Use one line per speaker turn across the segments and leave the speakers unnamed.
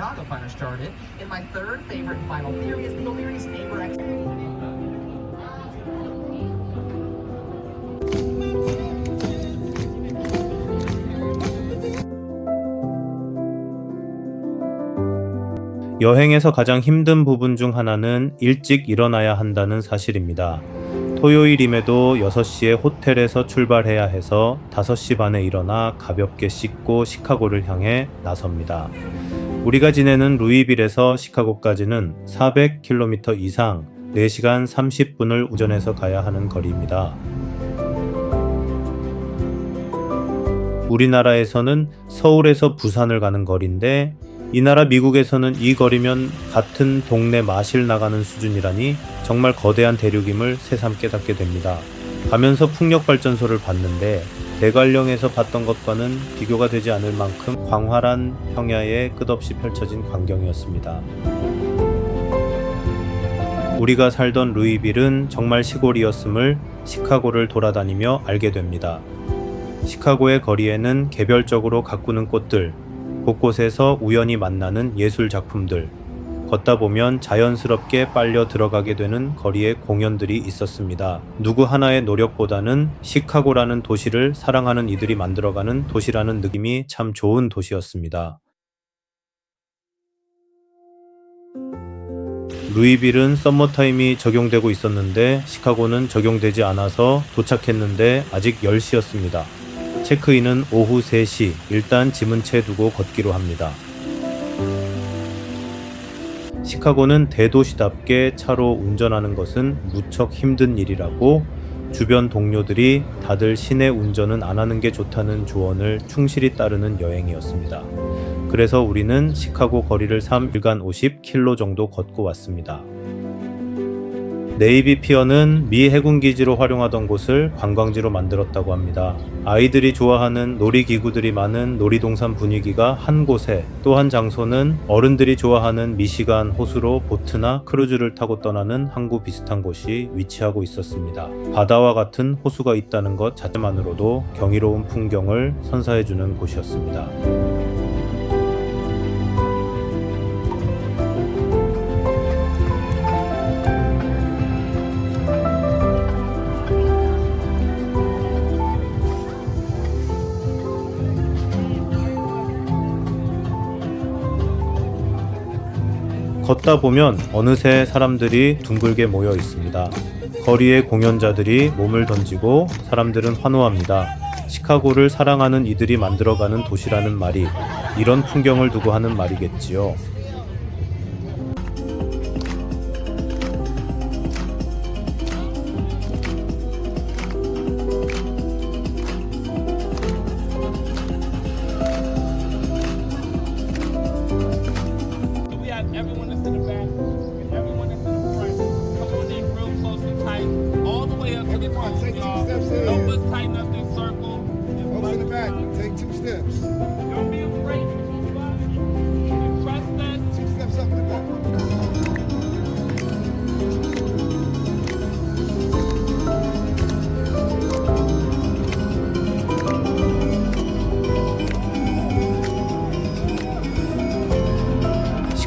Chicago fire started. In my third favorite and final theory is the O'Leary's neighbor ex.
여행에서 가장 힘든 부분 중 하나는 일찍 일어나야 한다는 사실입니다. 토요일임에도 6시에 호텔에서 출발해야 해서 5시 반에 일어나 가볍게 씻고 시카고를 향해 나섭니다. 우리가 지내는 루이빌에서 시카고까지는 400km 이상 4시간 30분을 우전해서 가야 하는 거리입니다. 우리나라에서는 서울에서 부산을 가는 거리인데 이 나라 미국에서는 이 거리면 같은 동네 마실 나가는 수준이라니 정말 거대한 대륙임을 새삼 깨닫게 됩니다. 가면서 풍력발전소를 봤는데 대관령에서 봤던 것과는 비교가 되지 않을 만큼 광활한 평야에 끝없이 펼쳐진 광경이었습니다. 우리가 살던 루이빌은 정말 시골이었음을 시카고를 돌아다니며 알게 됩니다. 시카고의 거리에는 개별적으로 가꾸는 꽃들, 곳곳에서 우연히 만나는 예술 작품들, 걷다 보면 자연스럽게 빨려 들어가게 되는 거리의 공연들이 있었습니다. 누구 하나의 노력보다는 시카고라는 도시를 사랑하는 이들이 만들어가는 도시라는 느낌이 참 좋은 도시였습니다. 루이빌은 썸머타임이 적용되고 있었는데 시카고는 적용되지 않아서 도착했는데 아직 10시였습니다. 체크인은 오후 3시, 일단 짐은 채 두고 걷기로 합니다. 시카고는 대도시답게 차로 운전하는 것은 무척 힘든 일이라고 주변 동료들이 다들 시내 운전은 안 하는 게 좋다는 조언을 충실히 따르는 여행이었습니다. 그래서 우리는 시카고 거리를 3일간 50km 정도 걷고 왔습니다. 네이비 피어는 미 해군기지로 활용하던 곳을 관광지로 만들었다고 합니다. 아이들이 좋아하는 놀이기구들이 많은 놀이동산 분위기가 한 곳에, 또 한 장소는 어른들이 좋아하는 미시간 호수로 보트나 크루즈를 타고 떠나는 항구 비슷한 곳이 위치하고 있었습니다. 바다와 같은 호수가 있다는 것 자체만으로도 경이로운 풍경을 선사해주는 곳이었습니다. 걷다 보면 어느새 사람들이 둥글게 모여 있습니다. 거리에 공연자들이 몸을 던지고 사람들은 환호합니다. 시카고를 사랑하는 이들이 만들어가는 도시라는 말이 이런 풍경을 두고 하는 말이겠지요.
Everyone that's in the back and everyone that's in the front, come on in real close and tight, all the way up to the front.
Take 2 steps in.
Help us tighten up this circle.
Folks in the back, take 2 steps.
Don't be afraid to move up. Trust us.
2 steps up in the back.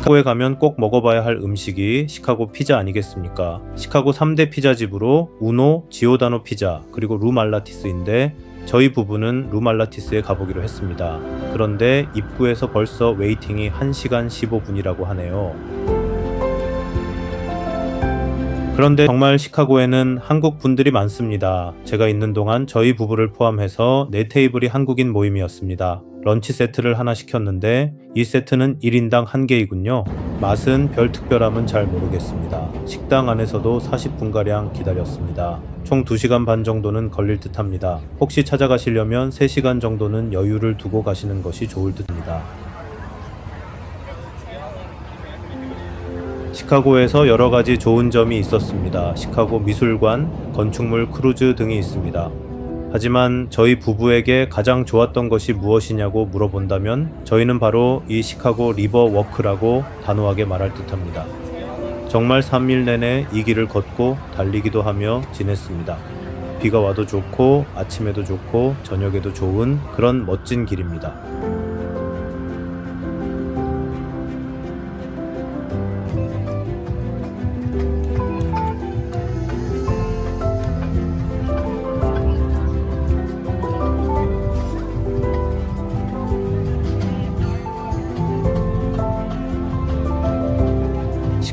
시카고에 가면 꼭 먹어봐야 할 음식이 시카고 피자 아니겠습니까? 시카고 3대 피자집으로 우노, 지오다노 피자, 그리고 루말라티스인데 저희 부부는 루말라티스에 가보기로 했습니다. 그런데 입구에서 벌써 웨이팅이 1시간 15분이라고 하네요. 그런데 정말 시카고에는 한국 분들이 많습니다. 제가 있는 동안 저희 부부를 포함해서 4테이블이 한국인 모임이었습니다. 런치 세트를 하나 시켰는데 이 세트는 1인당 1개이군요. 맛은 별 특별함은 잘 모르겠습니다. 식당 안에서도 40분가량 기다렸습니다. 총 2시간 반 정도는 걸릴 듯 합니다. 혹시 찾아가시려면 3시간 정도는 여유를 두고 가시는 것이 좋을 듯합니다. 시카고에서 여러가지 좋은 점이 있었습니다. 시카고 미술관, 건축물 크루즈 등이 있습니다. 하지만 저희 부부에게 가장 좋았던 것이 무엇이냐고 물어본다면 저희는 바로 이 시카고 리버 워크라고 단호하게 말할 듯합니다. 정말 3일 내내 이 길을 걷고 달리기도 하며 지냈습니다. 비가 와도 좋고 아침에도 좋고 저녁에도 좋은 그런 멋진 길입니다.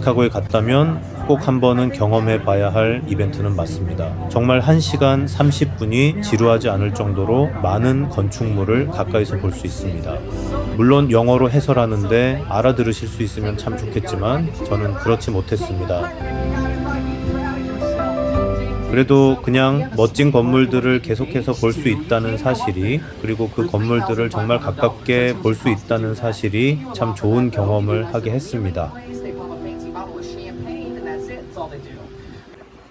시카고에 갔다면 꼭 한 번은 경험해 봐야 할 이벤트는 맞습니다. 정말 1시간 30분이 지루하지 않을 정도로 많은 건축물을 가까이서 볼 수 있습니다. 물론 영어로 해설하는데 알아들으실 수 있으면 참 좋겠지만 저는 그렇지 못했습니다. 그래도 그냥 멋진 건물들을 계속해서 볼 수 있다는 사실이, 그리고 그 건물들을 정말 가깝게 볼 수 있다는 사실이 참 좋은 경험을 하게 했습니다.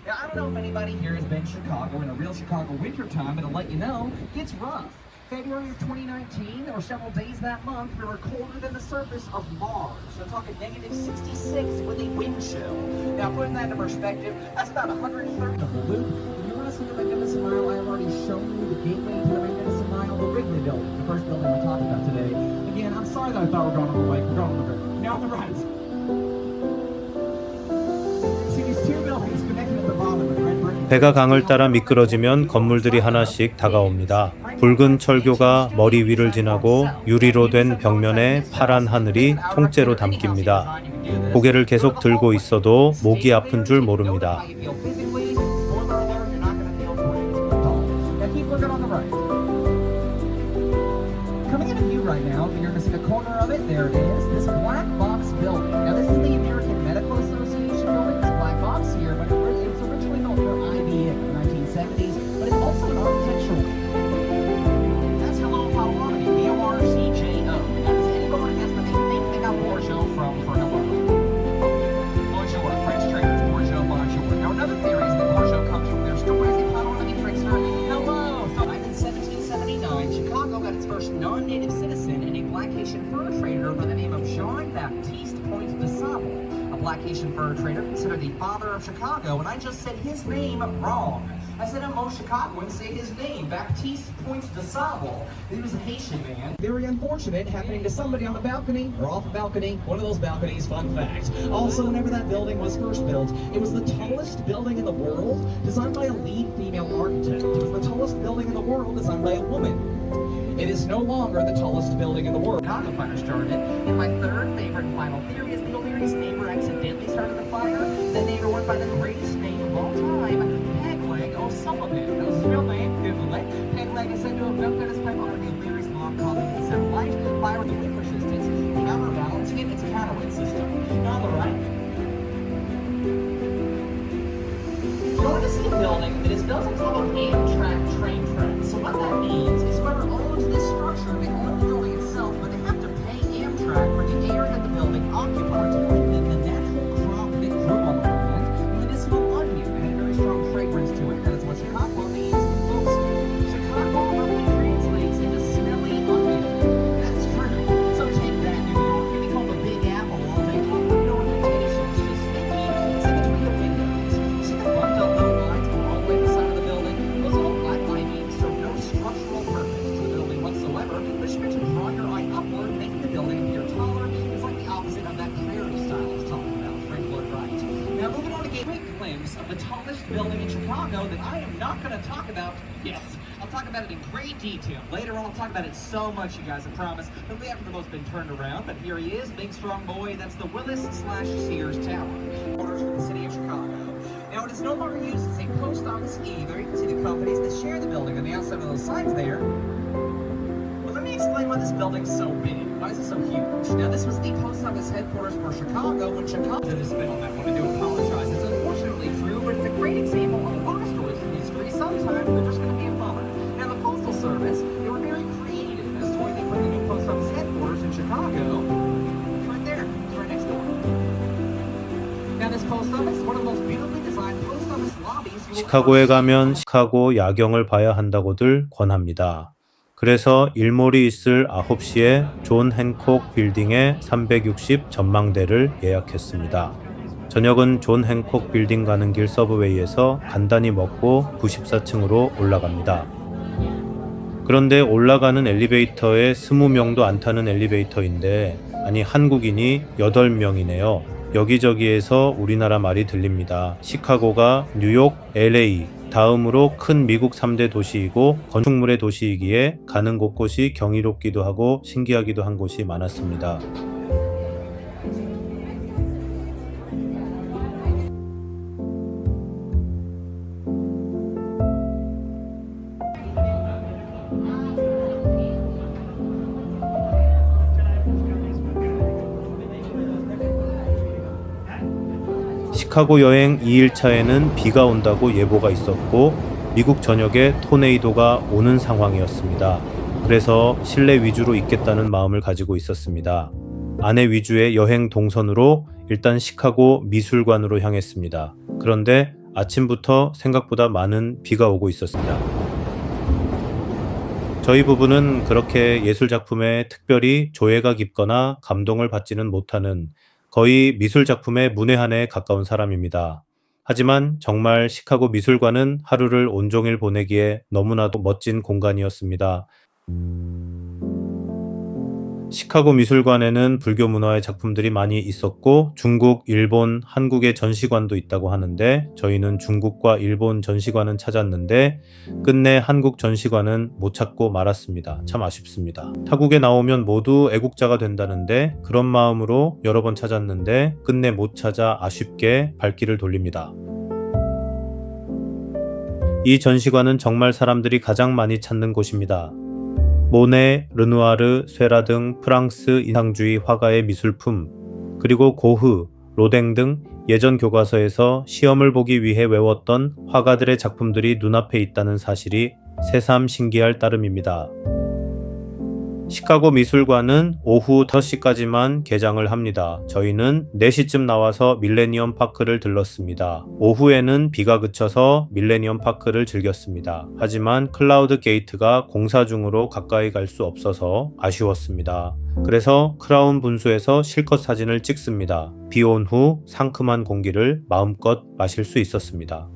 Now, I don't know if anybody here has been to Chicago in a real Chicago winter time, but I'll let you know, it's rough. February of 2019, there were several days that month we were colder than the surface of Mars. So talking negative 66 with a wind chill. Now, putting that into perspective, that's about 130 of the loop. If you want to see the Magnificent Mile, I have already shown you the gateway to the Magnificent Mile, the Wrigley Building, the first building we're talking about today. Again, I'm sorry that I thought we were going on the lake. We're going on the river. Now on the right. See these two buildings connected at the bottom with red brick.
배가 강을 따라 미끄러지면 건물들이 하나씩 다가옵니다. 붉은 철교가 머리 위를 지나고 유리로 된 벽면에 파란 하늘이 통째로 담깁니다. 고개를 계속 들고 있어도 목이 아픈 줄 모릅니다.
Coming into view right now, you're going to see the corner of it. There it is. This black box building. Now, this is the American Medical Association building. This black box here, but it was originally built for IBM in the 1970s. But it's also an architectural. That's Hello Potawatomi, B-O-R-C-J-O. Now, does anyone guess what they think they got Bordeaux from for Hello? Bonjour, French traders, Bordeaux, bonjour. Now, another theory is that Bordeaux comes from their stories of Potawatomi trickster. Hello! So, in 1779, Chicago got its first non-native citizen and a black Haitian fur trader by the name of Jean-Baptiste Point de Sable. A black Haitian fur trader considered the father of Chicago, and I just said his name wrong. I said most Chicagoans say his name, Baptiste Point de Sable. He was a Haitian man. Very unfortunate, happening to somebody on the balcony, or off a balcony, one of those balconies, fun fact. Also, whenever that building was first built, it was the tallest building in the world, designed by a lead female architect. It was the tallest building in the world, designed by a woman. It is no longer the tallest building in the world. Chicago fire started, and my third favorite and final theory is the O'Leary's neighbor accidentally started the fire. The neighbor went by the greatest name of all time, Pegleg O'Sullivan. That was his real name, Google it. Pegleg is said to have built his pipe under the O'Leary's long causing it to set light, fire with the wind resistance, counterbalancing it, its counterwind system. Now on the right, you're going to see a building that is built on top of Amtrak train tracks. So what that means is whoever owns this structure, they own the building itself, but they have to pay Amtrak for the area that the building occupies. The natural crop that grew on the land, medicinal onion, had a very strong fragrance to it. That is what Chicago means. Folks, Chicago literally translates into smelly onion. That's true. So take that, New York. Can be called the Big Apple all day long. No invitation. It's just sticky. It's in between the windows. See the bumped up little lines all the way to the side of the building? Those little black line beams serve no structural purpose to the building whatsoever. But it's meant to draw your eye upward, making the building appear taller. It's like the opposite of that prairie style I was talking about. Frank Lloyd Wright. Now moving on to get a quick glimpse of the tallest building in Chicago that I am not going to talk about yet. I'll talk about it in great detail. Later on, I'll talk about it so much, you guys, I promise. Hopefully after the boat's been turned around, but here he is, big strong boy. That's the Willis/Sears Tower. Orders for the city of Chicago. Now, it is no longer used as a post office either. You can see the companies that share the building on the outside of those signs there. But let me explain why this building's so big. Why is it so huge? Now, this was the post office headquarters for Chicago when Chicago did a spin on that one. I do apologize. It's unfortunately true, but it's a great example of long stories from history. Sometimes they're just going to be a bummer. Now, the Postal Service, they were very creative as to why they put the new post office headquarters in Chicago. It's right there. It's right next door. Now, this post office is one of the most beautifully designed post office lobbies you will
시카고에
ever see.
가면 시카고 야경을 봐야 한다고들 권합니다. 그래서 일몰이 있을 9시에 존 행콕 빌딩의 360 전망대를 예약했습니다. 저녁은 존 행콕 빌딩 가는 길 서브웨이에서 간단히 먹고 94층으로 올라갑니다. 그런데 올라가는 엘리베이터에 20명도 안 타는 엘리베이터인데, 아니 한국인이 8명이네요. 여기저기에서 우리나라 말이 들립니다. 시카고가 뉴욕, LA 다음으로 큰 미국 3대 도시이고 건축물의 도시이기에 가는 곳곳이 경이롭기도 하고 신기하기도 한 곳이 많았습니다. 시카고 여행 2일차에는 비가 온다고 예보가 있었고 미국 전역에 토네이도가 오는 상황이었습니다. 그래서 실내 위주로 있겠다는 마음을 가지고 있었습니다. 아내 위주의 여행 동선으로 일단 시카고 미술관으로 향했습니다. 그런데 아침부터 생각보다 많은 비가 오고 있었습니다. 저희 부부는 그렇게 예술작품에 특별히 조예가 깊거나 감동을 받지는 못하는 거의 미술작품의 문외한에 가까운 사람입니다. 하지만 정말 시카고 미술관은 하루를 온종일 보내기에 너무나도 멋진 공간이었습니다. 시카고 미술관에는 불교 문화의 작품들이 많이 있었고 중국, 일본, 한국의 전시관도 있다고 하는데 저희는 중국과 일본 전시관은 찾았는데 끝내 한국 전시관은 못 찾고 말았습니다. 참 아쉽습니다. 타국에 나오면 모두 애국자가 된다는데 그런 마음으로 여러 번 찾았는데 끝내 못 찾아 아쉽게 발길을 돌립니다. 이 전시관은 정말 사람들이 가장 많이 찾는 곳입니다. 모네, 르누아르, 쇠라 등 프랑스 인상주의 화가의 미술품, 그리고 고흐, 로댕 등 예전 교과서에서 시험을 보기 위해 외웠던 화가들의 작품들이 눈앞에 있다는 사실이 새삼 신기할 따름입니다. 시카고 미술관은 오후 5시까지만 개장을 합니다. 저희는 4시쯤 나와서 밀레니엄 파크를 들렀습니다. 오후에는 비가 그쳐서 밀레니엄 파크를 즐겼습니다. 하지만 클라우드 게이트가 공사 중으로 가까이 갈 수 없어서 아쉬웠습니다. 그래서 크라운 분수에서 실컷 사진을 찍습니다. 비 온 후 상큼한 공기를 마음껏 마실 수 있었습니다.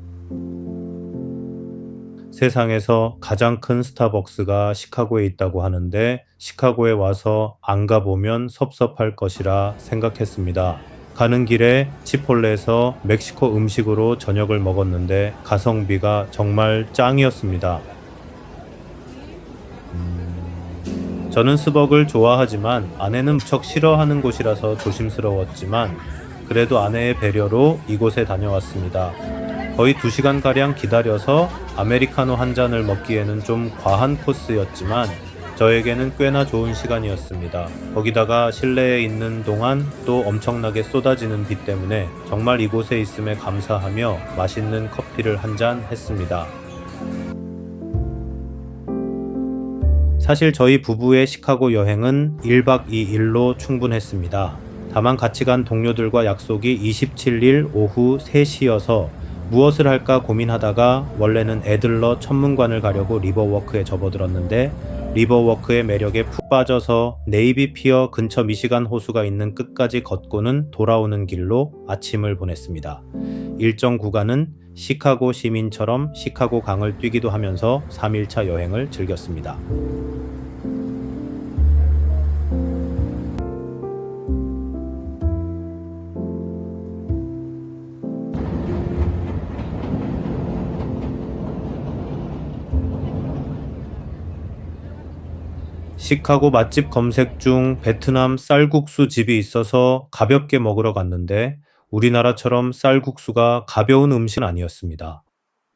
세상에서 가장 큰 스타벅스가 시카고에 있다고 하는데 시카고에 와서 안 가보면 섭섭할 것이라 생각했습니다. 가는 길에 치폴레에서 멕시코 음식으로 저녁을 먹었는데 가성비가 정말 짱이었습니다. 저는 스벅을 좋아하지만 아내는 무척 싫어하는 곳이라서 조심스러웠지만 그래도 아내의 배려로 이곳에 다녀왔습니다. 거의 2시간가량 기다려서 아메리카노 한 잔을 먹기에는 좀 과한 코스였지만 저에게는 꽤나 좋은 시간이었습니다. 거기다가 실내에 있는 동안 또 엄청나게 쏟아지는 비 때문에 정말 이곳에 있음에 감사하며 맛있는 커피를 한 잔 했습니다. 사실 저희 부부의 시카고 여행은 1박 2일로 충분했습니다. 다만 같이 간 동료들과 약속이 27일 오후 3시여서 무엇을 할까 고민하다가 원래는 애들러 천문관을 가려고 리버워크에 접어들었는데 리버워크의 매력에 푹 빠져서 네이비 피어 근처 미시간 호수가 있는 끝까지 걷고는 돌아오는 길로 아침을 보냈습니다. 일정 구간은 시카고 시민처럼 시카고 강을 뛰기도 하면서 3일차 여행을 즐겼습니다. 시카고 맛집 검색 중 베트남 쌀국수 집이 있어서 가볍게 먹으러 갔는데 우리나라처럼 쌀국수가 가벼운 음식은 아니었습니다.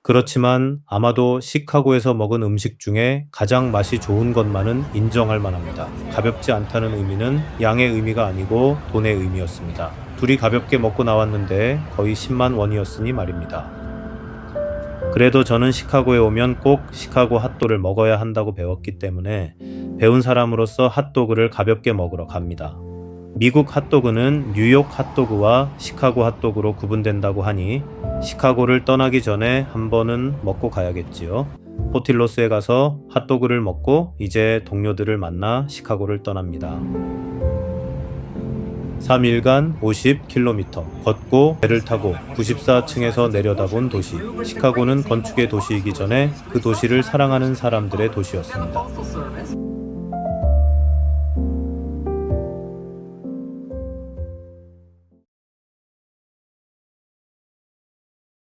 그렇지만 아마도 시카고에서 먹은 음식 중에 가장 맛이 좋은 것만은 인정할 만합니다. 가볍지 않다는 의미는 양의 의미가 아니고 돈의 의미였습니다. 둘이 가볍게 먹고 나왔는데 거의 10만 원이었으니 말입니다. 그래도 저는 시카고에 오면 꼭 시카고 핫도그를 먹어야 한다고 배웠기 때문에 배운 사람으로서 핫도그를 가볍게 먹으러 갑니다. 미국 핫도그는 뉴욕 핫도그와 시카고 핫도그로 구분된다고 하니 시카고를 떠나기 전에 한 번은 먹고 가야겠지요. 포틸로스에 가서 핫도그를 먹고 이제 동료들을 만나 시카고를 떠납니다. 3일간 50km 걷고 배를 타고 94층에서 내려다본 도시. 시카고는 건축의 도시이기 전에 그 도시를 사랑하는 사람들의 도시였습니다.